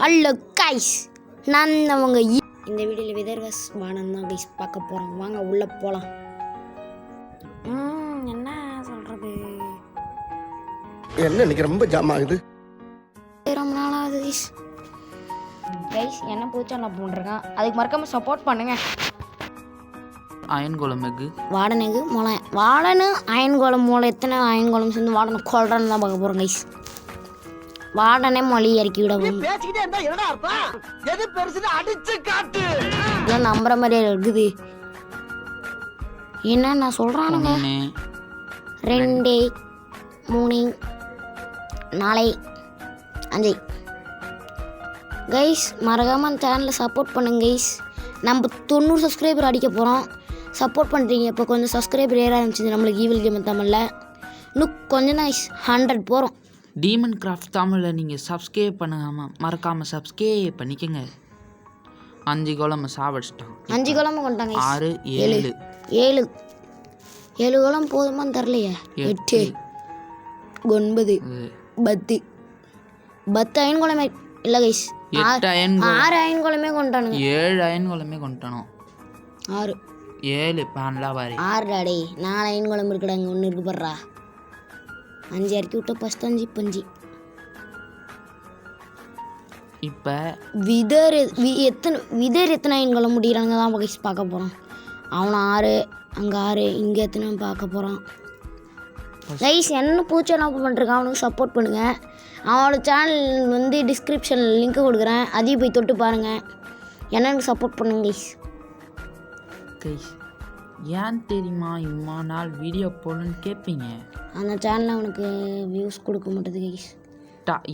Hello guys, நான் அவங்க இந்த வீடியோவில் விதர்வஸ் வானம் தான் கைஸ் பார்க்க போகிறோம். வாங்க உள்ளே போகலாம். என்ன சொல்கிறது, என்ன இன்னைக்கு ரொம்ப ஜாம் ஆகுது, ரொம்ப நாள் ஆகுது கைஸ். கைஸ் என்ன பூச்சா நான் போட்டிருக்கேன், அதுக்கு மறக்காமல் சப்போர்ட் பண்ணுங்க. அயன்கோலம் எக்கு வாடனுக்கு மூளை, வாடனு அயன்கோலம் மூளை, எத்தனை அயன்கோலம் சேர்ந்து வாடனை கொள்றன்னு தான் பார்க்க போகிறோம் கைஸ். வாடனே மொழி இறக்கி விட நம்புற மாதிரியே இருக்குது. என்ன நான் சொல்றானுங்க, 2 3 4 5 கைஸ். மறக்காம அந்த சேனலை சப்போர்ட் பண்ணுங்க கைஸ். நம்ம 90 சப்ஸ்கிரைபர் அடிக்க போகிறோம். சப்போர்ட் பண்ணுறீங்க. இப்போ கொஞ்சம் சப்ஸ்கிரைபர் ஏற ஆரம்பிச்சிது நம்மளுக்கு ஈவில் கேம் தமிழில். இன்னும் கொஞ்சம் தான் 100 போகிறோம். டீமன் கிராஃப்ட் தமிழில் நீங்கள் சப்ஸ்கிரைப் பண்ணாமல் மறக்காமல் சப்ஸ்கிரைப் பண்ணிக்கோங்க. 5 கோலம் சாவடிச்சிட்டான். 5 கோலம் கொண்டாங்க. 6 7 7 கோலம் போதுமான்னு தரலையே. 8 9 10 அயன்கோலமே இல்லை கைஸ். 6 அயன்கோலமே கொண்டானுங்க. 7 அயன்கோலமே கொண்டானோ. 6 7 பேன்லாம் பாரு. 6 டாடே 4 அயன்கோலம் இருக்குடா. இங்கே ஒன்று இருக்கு படுறா. 5 இறக்கி விட்ட ஃபஸ்ட் 5 5. இப்போ எத்தனை அயன்கோலம் முடிகிறாங்க தான் கைஸ் பார்க்க போகிறோம். அவனை 6, அங்கே 6, இங்கே எத்தனை பார்க்க போகிறான் கைஸ். என்ன பூச்சை என்ன பண்ணிருக்கான், அவனுக்கு சப்போர்ட் பண்ணுங்கள். அவனோட சேனல் வந்து டிஸ்கிரிப்ஷனில் லிங்க் கொடுக்குறேன், அதையும் போய் தொட்டு பாருங்கள். எனக்கு சப்போர்ட் பண்ணுங்க கைஸ். கைஸ் ஏன் தெரியுமா இம்மா நாள் வீடியோ போடணுன்னு கேட்பீங்க. அந்த சேனலில் அவனுக்கு வியூஸ் கொடுக்க மாட்டேது கைஸ்.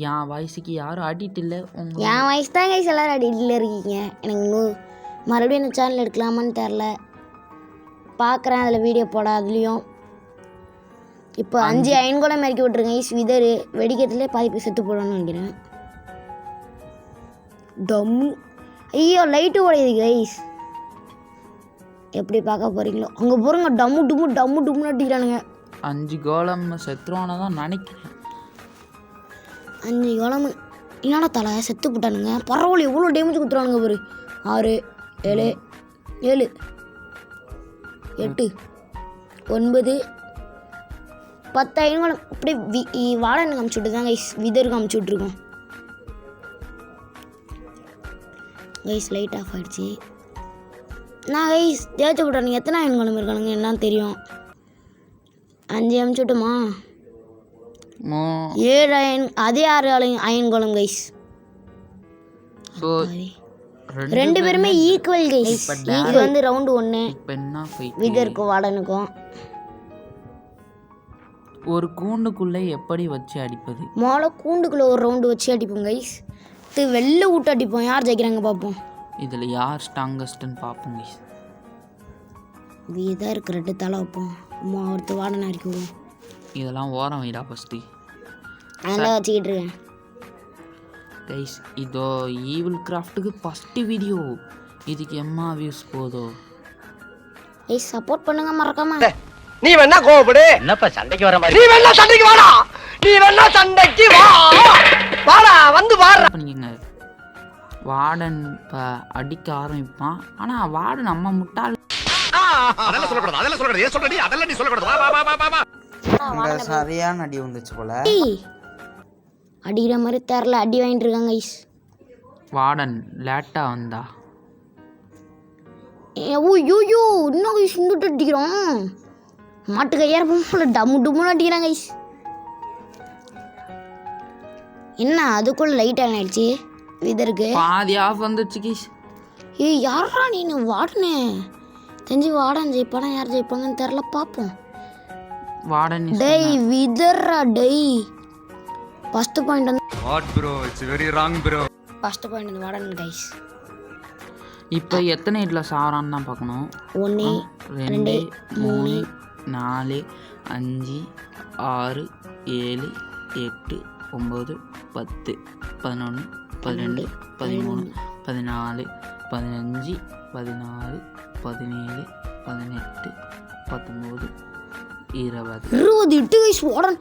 என் வயசுக்கு யாரும் அடிக்ட் இல்லை. என் வயசு தான் கைஸ், எல்லோரும் அடிக்டில் இருக்கீங்க. எனக்கு இன்னும் மறுபடியும் இந்த சேனல் எடுக்கலாமான்னு தெரில. பார்க்குறேன் அதில் வீடியோ போட. அதுலேயும் இப்போ 5 அயன்கோலம் இறக்கி விட்ருங்க கைஸ். விதர் வெடிக்கிறதுலே பாதி போய் செத்து போடணும்னு நினைக்கிறேன். டம்மு ஐயோ லைட்டு உடையுது கைஸ். எப்படி பார்க்க போகிறீங்களோ அங்கே போகிறோங்க. டம்மு டும்னு அடிக்கிறானுங்க. 5 கோலம் செத்துருவான தான் நினைக்கிறேன். 5 கோலம் என்னடா தலை செத்து போட்டானுங்க. பரவாயில்ல எவ்வளோ டேமேஜ் கொடுத்துறானுங்க பாரு. 6 7 7 8 9 10 அயன்கோலம். இப்படி வாடனுக்கு அமுச்சு விட்டு தான் கைஸ் விதருக்கு அமுச்சு விட்ருக்கோம் கைஸ். லைட் ஆஃப் ஆகிடுச்சு. நான் கைஸ் தேய்ச்சி விட்டானுங்க. எத்தனை அயன்கோலம் இருக்கானுங்க என்னன்னு தெரியும். 5 அமுச்சு விட்டுமா. 7 அதே 6 அயன்கோலம் கைஸ். 2 பேருமே ஈக்குவல் கைஸ். இது வந்து ரவுண்டு 1 விதருக்கும் வாடனுக்கும். ஒரு கூண்டுக்குள்ளே எப்படி வச்சு அடிப்பது? மோளை கூண்டுக்குள்ளே ஒரு ரவுண்டு வச்சு அடிப்போம் கைஸ். வெளில விட்டு அடிப்போம். யார் ஜெயிக்கிறாங்க பார்ப்போம். இதில் யார் ஸ்ட்ராங்கஸ்ட்னு பார்ப்போம் கைஸ். இதாக இருக்கிற 2 தலை வைப்போம். ஒருத்தர் வாடனை அடிக்க விடுவோம். இதெல்லாம் ஓரம் வைடா ஃபஸ்ட்டு. அதெல்லாம் வச்சுக்கிட்டு இருக்கேன் கைஸ். இதோ ஈவில் கிராஃப்ட்டுக்கு ஃபஸ்ட்டு வீடியோ. இதுக்கு எம்மா வியூஸ் போதோ கைஸ். சப்போர்ட் பண்ணுங்க மறக்காம. நீ வேணா கோபப்படு. என்னப்பா சண்டைக்கு வர மாதிரி? நீ வேணா சண்டைக்கு வாடா. வாடா வந்து வாடா பண்ணிக்கங்க. வார்டன் இப்போ அடிக்க ஆரம்பிப்பான். ஆனால் வார்டன் நம்ம முட்டாள். சரியான அடி வந்துச்சு போல. அடிக்கிற மாதிரி தெரில, அடி வாங்கிட்டு இருக்காங்க கைஸ். வார்டன் லேட்டாக வந்தா. யூ இன்னும் கைஸ் இந்துட்டு அடிக்கிறோம். மாட்டு கையார போல டம்முன்னு அடிக்கிறாங்க கைஸ். என்ன அதுக்குள்ள லைட் ஆகிடுச்சு விதருக்கு. பாதி ஆஃப் வந்துச்சு கைஸ். யாரா நீ வாடனே தெரிஞ்சு வாடன் ஜெயிப்பானா யார் ஜெயிப்பாங்கன்னு தெரில. பார்ப்போம். வார்டன் டேய் விதர்ரா டேய். ஃபர்ஸ்ட் பாயிண்ட் வந்து what bro, it's very wrong bro. First point வந்து வாடன் கைஸ். இப்போ எத்தனை இதில் சாவறான்னு தான் பார்க்கணும். 1 2 3 4 5 6 7 8 9 10 11 12 13 14 15 16 17 18 19 20 8 கைஸ் வார்டன்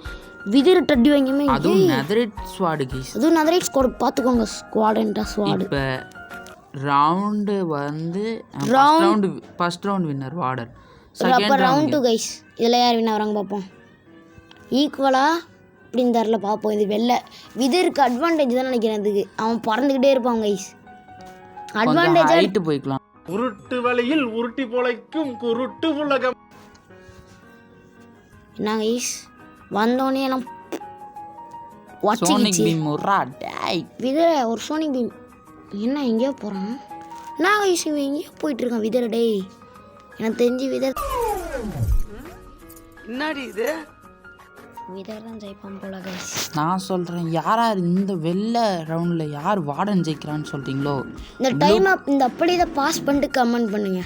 விதிர் டட்டி வாங்கியுமே அதுவும் நெதரைட் ஸ்வாடு கைஸ். அதுவும் நெதரைட் ஸ்குவாட் பார்த்துக்கோங்க. ஸ்குவாடுன்ட்டா ஸ்குவாடு. இப்போ ரவுண்டு வந்து ஃபர்ஸ்ட் ரவுண்ட் வின்னர் வார்டன். அப்போ ரவுண்ட் 2 கைஸ். இதில் யார் வின் ஆகிறாங்க பார்ப்போம். ஈக்குவலாக இப்படின்னு தரல பார்ப்போம். இது வெள்ளை விதிருக்கு அட்வான்டேஜ் தான் நினைக்கிறேன். இதுக்கு அவன் பறந்துக்கிட்டே இருப்பான் கைஸ். அட்வான்டேஜ் ஹைட்டு போய்க்கலாம். உருட்டு வழியில் உருட்டி பொழைக்கும் குருட்டு உலகம். என்ன கைஸ் வந்தோடனே எல்லாம் சோனிக் பீம் உர்ரா டேய். விதர ஒரு சோனிக் பீம் என்ன எங்கேயோ போகிறான். நான் கைஸ் இவன் எங்கேயோ போயிட்டுருக்கான் விதர. டேய் எனக்கு தெரிஞ்சு விதர் என்னடி இது விதர் தான் ஜெயிப்பான் போல கைஸ். நான் சொல்கிறேன், யார் இந்த வெள்ளை ரவுண்டில் யார் வார்டன் ஜெயிக்கிறான்னு சொல்கிறீங்களோ இந்த டைம் இந்த அப்படி இதை பாஸ் பண்ணிட்டு கமெண்ட் பண்ணுங்க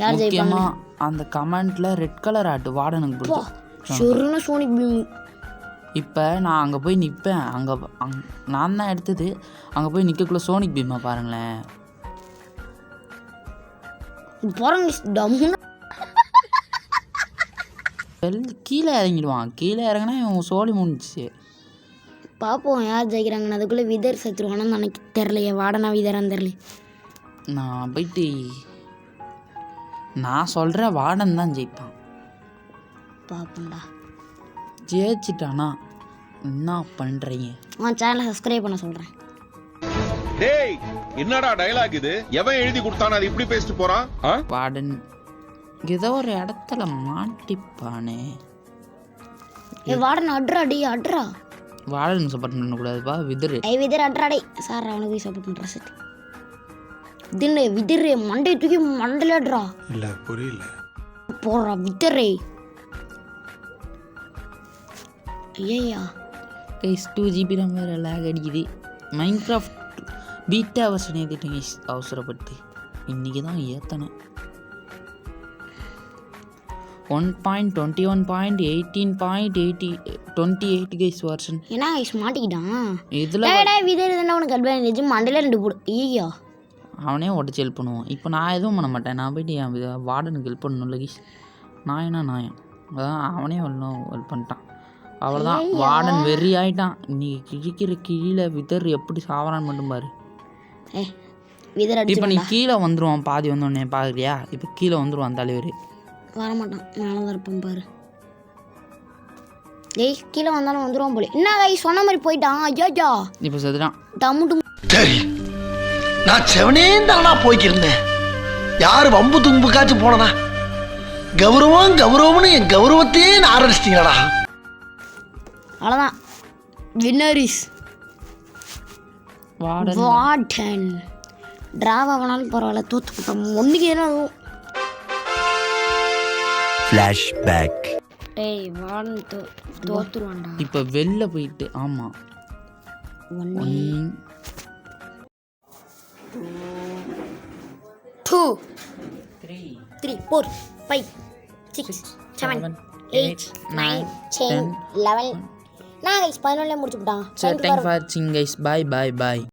யார் ஜெயிப்பாங்க. அந்த கமெண்ட்டில் ரெட் கலர் ஆட்டு வார்டனுக்கு பிடிக்கும். ஷொருன்னு சோனிக் பீம். இப்போ நான் அங்கே போய் நிற்பேன். நான் தான் எடுத்தது. அங்கே போய் நிற்கக்குள்ள சோனிக் பீமா பாருங்களேன். பாருங்க டம்முன்னு கீழே இறங்கிடுவான். கீழே இறங்கினா இவன் சோழி முடிஞ்சிச்சு. பார்ப்போம் யார் ஜெயிக்கிறாங்கன்னு. அதுக்குள்ளே விதர் செத்துருவானு எனக்கு தெரிலையே. வாடனா விதரான்னு தெரில. நான் போயிட்டு நான் சொல்கிறேன் வார்டன் தான் ஜெயிப்பான். பார்ப்போம்டா. ஜெயிச்சிட்டானா என்ன பண்ணுறீங்க? சேனலை சப்ஸ்கிரைப் பண்ண சொல்கிறேன். டேய் என்னடா டயலாக் இது? எவன் எழுதி கொடுத்தானே அது இப்படி பேசிட்டு போறான்? வார்டன் ஏதோ ஒரு இடத்துல மாட்டிப்பானே. வார்டன் அட்ரா டி அட்ரா. வார்டன் சப்போர்ட் பண்ணக்கூடாதுப்பா. விதிரு விதர் அட்ரா டே சார் அவனுக்கு போய் சப்போர்ட் பண்ணுற சார். தின்னு விதிரு மண்டை தூக்கி மண்டல அட்ரா. இல்ல புரியல போடுறா விதரே. ஐயா கைஸ் 2GB RAM வேறு லேக் அடிக்குது. மைன்கிராஃப்ட் பீட்டா வெர்ஷன் ஏற்றிட்டேன் கைஸ் அவசரப்பட்டு. இன்றைக்கி தான் ஏற்றினேன். 1.21.18.28 கைஸ் வெர்ஷன். என்ன கைஸ் மாட்டிக்கிட்டான் இதில் விதர் தானே உனக்கு அட்வான்டேஜ். மண்டையில் 2 போடு. ஐயா அவனே உடச்சி ஹெல்ப் பண்ணுவான். இப்போ நான் எதுவும் பண்ண மாட்டேன். நான் போயிட்டு என் வார்டனுக்கு ஹெல்ப் பண்ணணும்ல கைஸ். நாயனா நாயன் அதான் அவனே ஒன்றும் ஹெல்ப் பண்ணிட்டான். அவ்வளோதான். வார்டன் வெறி ஆகிட்டான். இன்னைக்கு கிழிக்கிற கீழே விதர் எப்படி சாவறான்னு மட்டும் பாரு. விதர் இப்போ நீ அடிச்சு கீழே வந்துடுவான். பாதி வந்தோடனே பார்க்குறியா? இப்போ கீழே வந்துடுவான் தலைவர். வரமாட்டான். மேலே தான் இருப்பான் பாரு. ஏய் கீழே வந்தாலும் வந்துடுவான் போல. என்ன கைஸ் சொன்ன மாதிரி போயிட்டான். ஐயா இப்போ செதுறான். டம்முட்டும். சரி நான் செவனே தானா போய்க்கிருந்தேன். யாரு வம்பு தும்புக்காச்சும் போனனா? கௌரவம் கௌரவம்னு என் கௌரவத்தையே ஆரம்பிச்சிட்டீங்களா? அவ்வளோதான். வின்னரிஸ் வார்டன். டிராவ் ஆனாலும் பரவாயில்ல. தூத்துக்கிட்டோம் ஒன்றுக்கு ஏன்னா ஃப்ளாஷ்பேக். டேய் வார்டன் தோத்துருவான்டா. இப்போ வெளில போயிட்டு ஆமாம் 1 2 3 4 5 6 7 8 9 10 11. நான் கைஸ் 11 முடிச்சுட்டான். சரி தேங்க்ஸ் ஃபார் வாட்சிங் கைஸ். பாய் பாய் பாய்.